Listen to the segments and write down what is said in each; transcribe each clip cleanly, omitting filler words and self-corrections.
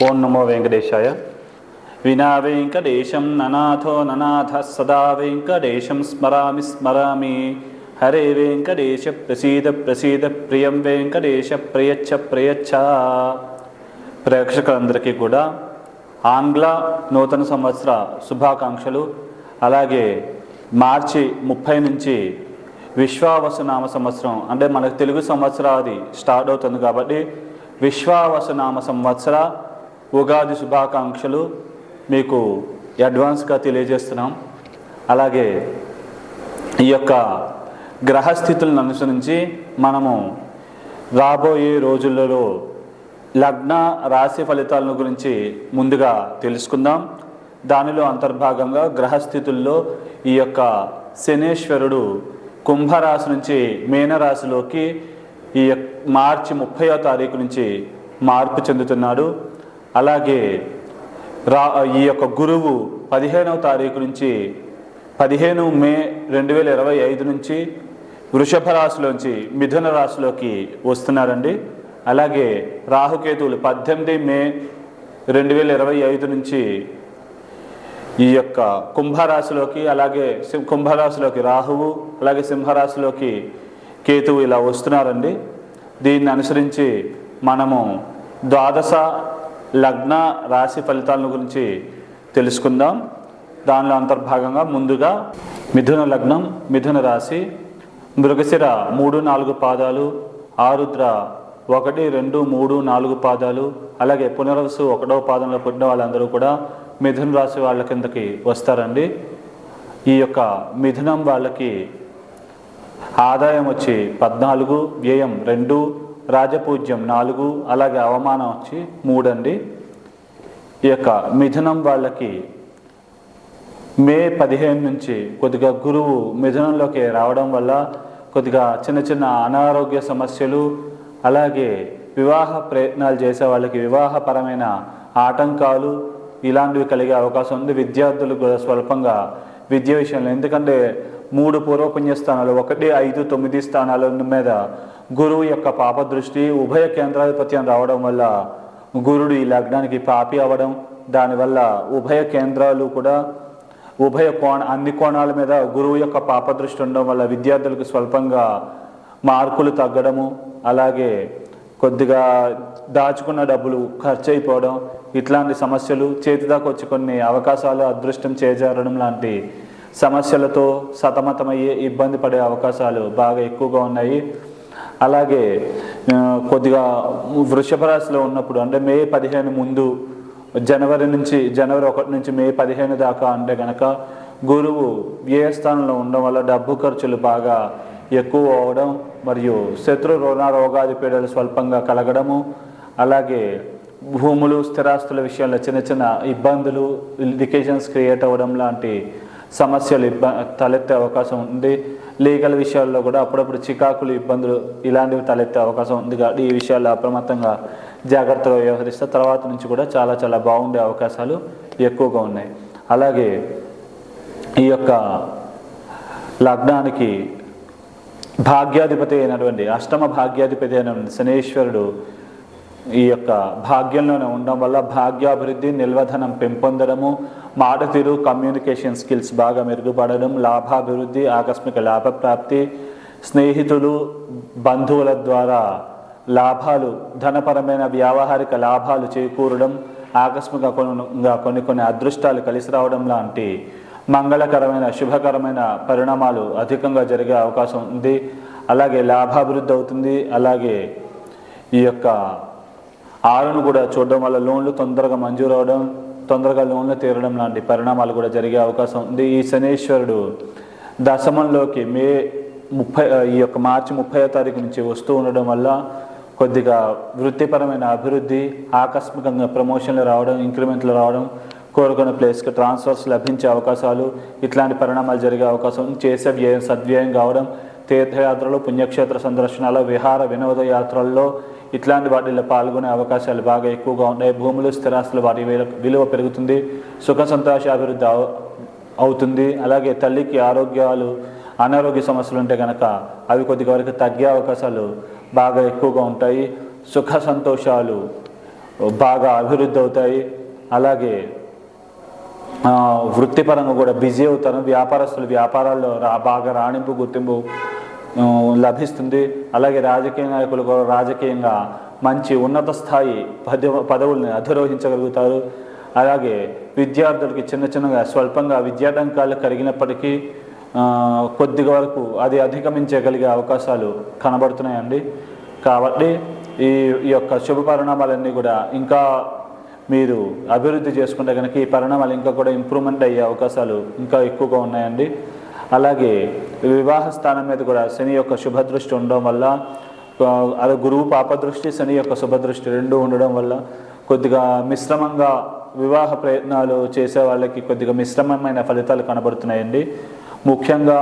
ఓం నమో వెంకటేశాయ. వినా వెంకటేశం ననాథో ననాథ సదా వెంకటేశం స్మరామి స్మరామి. హరే వెంకటేశ ప్రసీద ప్రసీద ప్రియం వెంకటేశ ప్రయచ్చ ప్రయచ్చ. ప్రేక్షకులందరికీ కూడా ఆంగ్ల నూతన సంవత్సర శుభాకాంక్షలు. అలాగే మార్చి 30 నుంచి విశ్వావసునామ సంవత్సరం అంటే మనకు తెలుగు సంవత్సరాది స్టార్ట్ అవుతుంది కాబట్టి విశ్వావసునామ సంవత్సర ఉగాది శుభాకాంక్షలు మీకు అడ్వాన్స్గా తెలియజేస్తున్నాం. అలాగే ఈ యొక్క గ్రహస్థితులను అనుసరించి మనము రాబోయే రోజులలో లగ్న రాశి ఫలితాలను గురించి ముందుగా తెలుసుకుందాం. దానిలో అంతర్భాగంగా గ్రహస్థితుల్లో ఈ యొక్క శనేశ్వరుడు కుంభరాశి నుంచి మీనరాశిలోకి ఈ మార్చి 30వ తారీఖు నుంచి మార్పు చెందుతున్నాడు. అలాగే ఈ యొక్క గురువు 15వ తారీఖు నుంచి 15 మే 2025 నుంచి వృషభ రాశిలోంచి మిథున రాశిలోకి వస్తున్నారండి. అలాగే రాహుకేతువులు 18 మే 2025 నుంచి ఈ యొక్క కుంభరాశిలోకి, అలాగే కుంభరాశిలోకి రాహువు, అలాగే సింహరాశిలోకి కేతువు ఇలా వస్తున్నారండి. దీన్ని అనుసరించి మనము ద్వాదశ లగ్న రాశి ఫలితాల గురించి తెలుసుకుందాం. దానిలో అంతర్భాగంగా ముందుగా మిథున లగ్నం, మిథున రాశి, మృగశిర 3-4 పాదాలు, ఆరుద్ర 1, 2, 3, 4 పాదాలు, అలాగే పునర్వసు 1వ పాదంలో పుట్టిన వాళ్ళందరూ కూడా మిథున రాశి వాళ్ళ కిందకి వస్తారండి. ఈ యొక్క మిథునం వాళ్ళకి ఆదాయం వచ్చి 14, వ్యయం 2, రాజపూజ్యం 4, అలాగే అవమానం వచ్చి 3 అండి. ఈ యొక్క మిథునం వాళ్ళకి మే 15 నుంచి కొద్దిగా గురువు మిథునంలోకి రావడం వల్ల కొద్దిగా చిన్న చిన్న అనారోగ్య సమస్యలు, అలాగే వివాహ ప్రయత్నాలు చేసే వాళ్ళకి వివాహపరమైన ఆటంకాలు ఇలాంటివి కలిగే అవకాశం ఉంది. విద్యార్థులకు కూడా స్వల్పంగా విద్య విషయంలో, ఎందుకంటే 3 పూర్వపుణ్యస్థానాలు 1, 5, 9 స్థానాల మీద గురువు యొక్క పాప దృష్టి, ఉభయ కేంద్రాధిపత్యం రావడం వల్ల గురుడు ఈ లగ్నానికి పాపి అవ్వడం, దానివల్ల ఉభయ కేంద్రాలు కూడా అన్ని కోణాల మీద గురువు యొక్క పాప దృష్టి ఉండడం వల్ల విద్యార్థులకు స్వల్పంగా మార్కులు తగ్గడము, అలాగే కొద్దిగా దాచుకున్న డబ్బులు ఖర్చు అయిపోవడం, ఇట్లాంటి సమస్యలు, చేతిదాకా వచ్చి కొన్ని అవకాశాలు అదృష్టం చేజారడం లాంటి సమస్యలతో సతమతమయ్యే ఇబ్బంది పడే అవకాశాలు బాగా ఎక్కువగా ఉన్నాయి. అలాగే కొద్దిగా వృషభ రాశిలో ఉన్నప్పుడు అంటే మే 15 ముందు జనవరి 1 నుంచి మే 15 దాకా అంటే కనుక గురువు వ్యయ స్థానంలో ఉండడం వల్ల డబ్బు ఖర్చులు బాగా ఎక్కువ అవడం, మరియు శత్రు రోగాది పీడలు స్వల్పంగా కలగడము, అలాగే భూములు స్థిరాస్తుల విషయంలో చిన్న చిన్న ఇబ్బందులు, లిటిగేషన్స్ క్రియేట్ అవ్వడం లాంటి సమస్యలు తలెత్తే అవకాశం ఉంది. లీగల్ విషయాల్లో కూడా అప్పుడప్పుడు చికాకులు, ఇబ్బందులు ఇలాంటివి తలెత్తే అవకాశం ఉంది. కాబట్టి ఈ విషయాల్లో అప్రమత్తంగా జాగ్రత్తగా వ్యవహరిస్తే తర్వాత నుంచి కూడా చాలా చాలా బాగుండే అవకాశాలు ఎక్కువగా ఉన్నాయి. అలాగే ఈ యొక్క లగ్నానికి భాగ్యాధిపతి అయినటువంటి అష్టమ భాగ్యాధిపతి అయినటువంటి శనేశ్వరుడు ఈ యొక్క భాగ్యంలోనే ఉండడం వల్ల భాగ్యాభివృద్ధి, నిల్వధనం పెంపొందడము, మాట తీరు, కమ్యూనికేషన్ స్కిల్స్ బాగా మెరుగుపడడం, లాభాభివృద్ధి, ఆకస్మిక లాభప్రాప్తి, స్నేహితులు బంధువుల ద్వారా లాభాలు, ధనపరమైన వ్యావహారిక లాభాలు చేకూరడం, ఆకస్మికంగా కొన్ని అదృష్టాలు కలిసి రావడం లాంటి మంగళకరమైన శుభకరమైన పరిణామాలు అధికంగా జరిగే అవకాశం ఉంది. అలాగే లాభాభివృద్ధి అవుతుంది. అలాగే ఈ యొక్క 6ను కూడా చూడడం వల్ల లోన్లు తొందరగా మంజూరు అవడం, తొందరగా లోన్లు తీరడం లాంటి పరిణామాలు కూడా జరిగే అవకాశం ఉంది. ఈ శనేశ్వరుడు దశమంలోకి ఈ యొక్క మార్చి 30వ తారీఖు నుంచి వస్తూ ఉండడం వల్ల కొద్దిగా వృత్తిపరమైన అభివృద్ధి, ఆకస్మికంగా ప్రమోషన్లు రావడం, ఇంక్రిమెంట్లు రావడం, కోరుకున్న ప్లేస్కి ట్రాన్స్ఫర్స్ లభించే అవకాశాలు, ఇట్లాంటి పరిణామాలు జరిగే అవకాశం, చేసే వ్యయం సద్వ్యయం కావడం, తీర్థయాత్రలు, పుణ్యక్షేత్ర సందర్శనాలు, విహార వినోద యాత్రల్లో ఇట్లాంటి వాటిల్లో పాల్గొనే అవకాశాలు బాగా ఎక్కువగా ఉన్నాయి. భూములు, స్థిరాస్తులు వాటి విలువ పెరుగుతుంది, సుఖ సంతోషాభివృద్ధి అవుతుంది. అలాగే తల్లికి అనారోగ్య సమస్యలు ఉంటే కనుక అవి కొద్దిగా వరకు తగ్గే అవకాశాలు బాగా ఎక్కువగా ఉంటాయి. సుఖ సంతోషాలు బాగా అభివృద్ధి అవుతాయి. అలాగే వృత్తిపరంగా కూడా బిజీ అవుతారు. వ్యాపారస్తులు వ్యాపారాల్లో బాగా రాణింపు గుర్తింపు లభిస్తుంది. అలాగే రాజకీయ నాయకులు కూడా రాజకీయంగా మంచి ఉన్నత స్థాయి పదవుల్ని అధిరోహించగలుగుతారు. అలాగే విద్యార్థులకి చిన్నగా స్వల్పంగా విద్యాటంకాలు కలిగినప్పటికీ కొద్దిగా వరకు అది అధిగమించగలిగే అవకాశాలు కనబడుతున్నాయండి. కాబట్టి ఈ యొక్క శుభ పరిణామాలన్నీ కూడా ఇంకా మీరు అభివృద్ధి చేసుకుంటే కనుక ఈ పరిణామాలు ఇంకా కూడా ఇంప్రూవ్మెంట్ అయ్యే అవకాశాలు ఇంకా ఎక్కువగా ఉన్నాయండి. అలాగే వివాహ స్థానం మీద కూడా శని యొక్క శుభదృష్టి ఉండడం వల్ల, అది గురువు పాపదృష్టి శని యొక్క శుభదృష్టి రెండు ఉండడం వల్ల కొద్దిగా మిశ్రమంగా వివాహ ప్రయత్నాలు చేసే వాళ్ళకి కొద్దిగా మిశ్రమమైన ఫలితాలు కనబడుతున్నాయండి. ముఖ్యంగా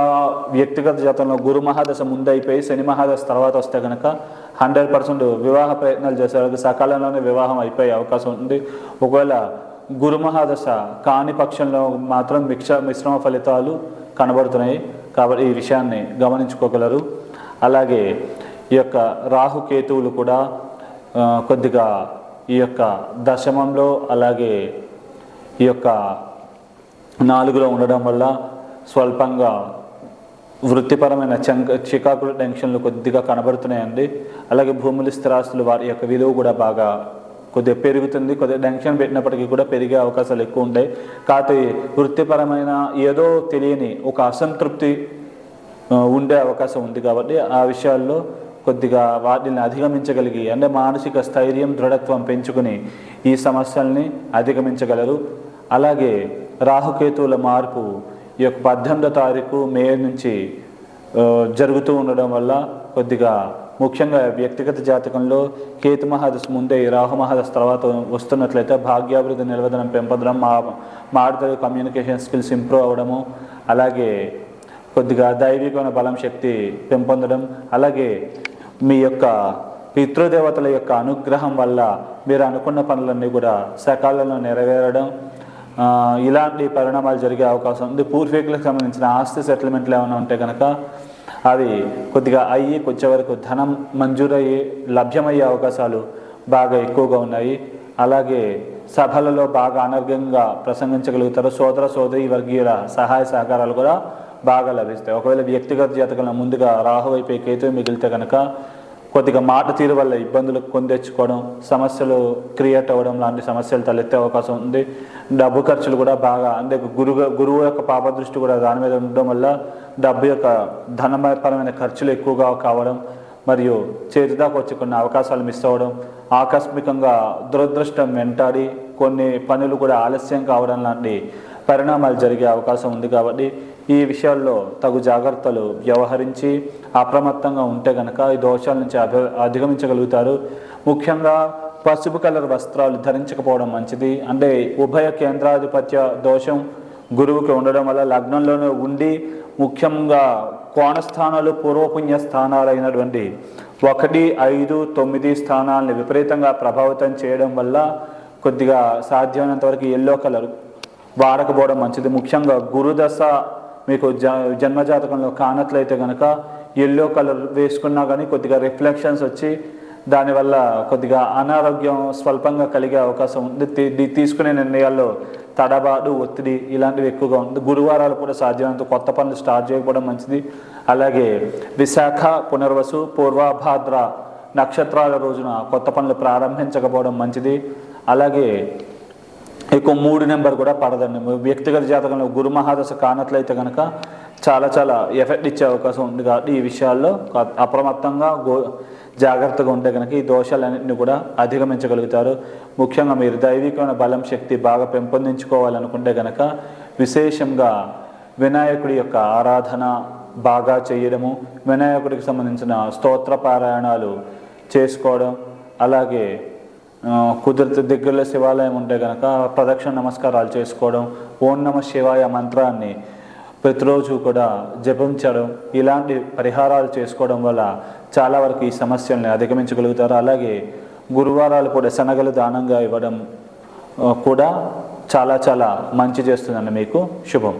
వ్యక్తిగత జాతకంలో గురు మహాదశ ముందైపోయి శని మహాదశ తర్వాత వస్తే కనుక 100% వివాహ ప్రయత్నాలు చేసే వాళ్ళకి సకాలంలోనే వివాహం అయిపోయే అవకాశం ఉంది. ఒకవేళ గురు మహాదశ కాని పక్షంలో మాత్రం మిశ్రమ ఫలితాలు కనబడుతున్నాయి. కాబట్టి ఈ విషయాన్ని గమనించుకోగలరు. అలాగే ఈ యొక్క రాహుకేతువులు కూడా కొద్దిగా ఈ యొక్క దశమంలో అలాగే ఈ యొక్క 4లో ఉండడం వల్ల స్వల్పంగా వృత్తిపరమైన చికాకులు టెన్షన్లు కొద్దిగా కనబడుతున్నాయండి. అలాగే భూములు స్థిరాస్తులు వారి యొక్క విలువ కూడా బాగా కొద్దిగా పెరుగుతుంది. కొద్దిగా టెన్షన్ పెట్టినప్పటికీ కూడా పెరిగే అవకాశాలు ఎక్కువ ఉంటాయి. కాకపోతే వృత్తిపరమైన ఏదో తెలియని ఒక అసంతృప్తి ఉండే అవకాశం ఉంది. కాబట్టి ఆ విషయాల్లో కొద్దిగా వాటిని అధిగమించగలిగి అంటే మానసిక స్థైర్యం దృఢత్వం పెంచుకుని ఈ సమస్యల్ని అధిగమించగలరు. అలాగే రాహుకేతువుల మార్పు ఈ యొక్క 18వ తారీఖు మే నుంచి జరుగుతూ ఉండడం వల్ల కొద్దిగా ముఖ్యంగా వ్యక్తిగత జాతకంలో కేతు మహాదశ ముందే రాహు మహాదశ తర్వాత వస్తున్నట్లయితే భాగ్యాభివృద్ధి నిలవదనం పెంపొందడం, మాటలు కమ్యూనికేషన్ స్కిల్స్ ఇంప్రూవ్ అవ్వడము, అలాగే కొద్దిగా దైవికమైన బలం శక్తి పెంపొందడం, అలాగే మీ యొక్క పితృదేవతల యొక్క అనుగ్రహం వల్ల మీరు అనుకున్న పనులన్నీ కూడా సకాలంలో నెరవేరడం, ఇలాంటి పరిణామాలు జరిగే అవకాశం ఉంది. పూర్వీకులకు సంబంధించిన ఆస్తి సెటిల్మెంట్లు ఏమైనా ఉంటే కనుక అవి కొద్దిగా అయ్యి కొంచెం వరకు ధనం మంజూరయ్యి లభ్యమయ్యే అవకాశాలు బాగా ఎక్కువగా ఉన్నాయి. అలాగే సభలలో బాగా అనర్గంగా ప్రసంగించగలుగుతారు. సోదరి వర్గీయుల సహాయ సహకారాలు కూడా బాగా లభిస్తాయి. ఒకవేళ వ్యక్తిగత జాతకంలో ముందుగా రాహు అయిపోయి కేతువు మిగిలితే కనుక కొద్దిగా మాట తీరు వల్ల ఇబ్బందులు తెచ్చుకోవడం, సమస్యలు క్రియేట్ అవ్వడం లాంటి సమస్యలు తలెత్తే అవకాశం ఉంది. డబ్బు ఖర్చులు కూడా బాగా అంటే గురువు యొక్క పాపదృష్టి కూడా దాని మీద ఉండడం వల్ల డబ్బు యొక్క ధనపరమైన ఖర్చులు ఎక్కువగా కావడం, మరియు చేతిదాకా వచ్చి కొన్ని అవకాశాలు మిస్ అవ్వడం, ఆకస్మికంగా దురదృష్టం వెంటాడి కొన్ని పనులు కూడా ఆలస్యం కావడం లాంటి పరిణామాలు జరిగే అవకాశం ఉంది. కాబట్టి ఈ విషయాల్లో తగు జాగ్రత్తలు వ్యవహరించి అప్రమత్తంగా ఉంటే కనుక ఈ దోషాల నుంచి అధిగమించగలుగుతారు. ముఖ్యంగా పసుపు కలర్ వస్త్రాలు ధరించకపోవడం మంచిది. అంటే ఉభయ కేంద్రాధిపత్య దోషం గురువుకి ఉండడం వల్ల లగ్నంలోనే ఉండి ముఖ్యంగా కోణస్థానాలు పూర్వపుణ్య స్థానాలైనటువంటి 1, 5, 9 స్థానాలని విపరీతంగా ప్రభావితం చేయడం వల్ల కొద్దిగా సాధ్యమైనంత వరకు ఎల్లో కలర్ వాడకపోవడం మంచిది. ముఖ్యంగా గురుదశ మీకు జన్మజాతకంలో కానట్లయితే కనుక ఎల్లో కలర్ వేసుకున్నా కానీ కొద్దిగా రిఫ్లెక్షన్స్ వచ్చి దానివల్ల కొద్దిగా అనారోగ్యం స్వల్పంగా కలిగే అవకాశం ఉంది. తీసుకునే నిర్ణయాల్లో తడబాటు ఒత్తిడి ఇలాంటివి ఎక్కువగా ఉంది. గురువారాలు కూడా సాధ్యమైనంత కొత్త పనులు స్టార్ట్ చేయకపోవడం మంచిది. అలాగే విశాఖ, పునర్వసు, పూర్వభాద్ర నక్షత్రాల రోజున కొత్త పనులు ప్రారంభించకపోవడం మంచిది. అలాగే ఎక్కువ 3 నెంబర్ కూడా పడదండి. వ్యక్తిగత జాతకంలో గురు మహాదశ కానట్లయితే కనుక చాలా ఎఫెక్ట్ ఇచ్చే అవకాశం ఉంది. కాబట్టి ఈ విషయాల్లో అప్రమత్తంగా జాగ్రత్తగా ఉంటే కనుక ఈ దోషాలన్నింటినీ కూడా అధిగమించగలుగుతారు. ముఖ్యంగా మీరు దైవికమైన బలం శక్తి బాగా పెంపొందించుకోవాలనుకుంటే కనుక విశేషంగా వినాయకుడి యొక్క ఆరాధన బాగా చేయడము, వినాయకుడికి సంబంధించిన స్తోత్ర పారాయణాలు చేసుకోవడం, అలాగే కుదిరితే దగ్గరలో శివాలయం ఉంటే కనుక ప్రదక్షిణ నమస్కారాలు చేసుకోవడం, ఓం నమ శివాయ మంత్రాన్ని ప్రతిరోజు కూడా జపించడం, ఇలాంటి పరిహారాలు చేసుకోవడం వల్ల చాలా వరకు ఈ సమస్యల్ని అధిగమించగలుగుతారు. అలాగే గురువారాలు కూడా శనగలు దానంగా ఇవ్వడం కూడా చాలా మంచి చేస్తుందండి. మీకు శుభం.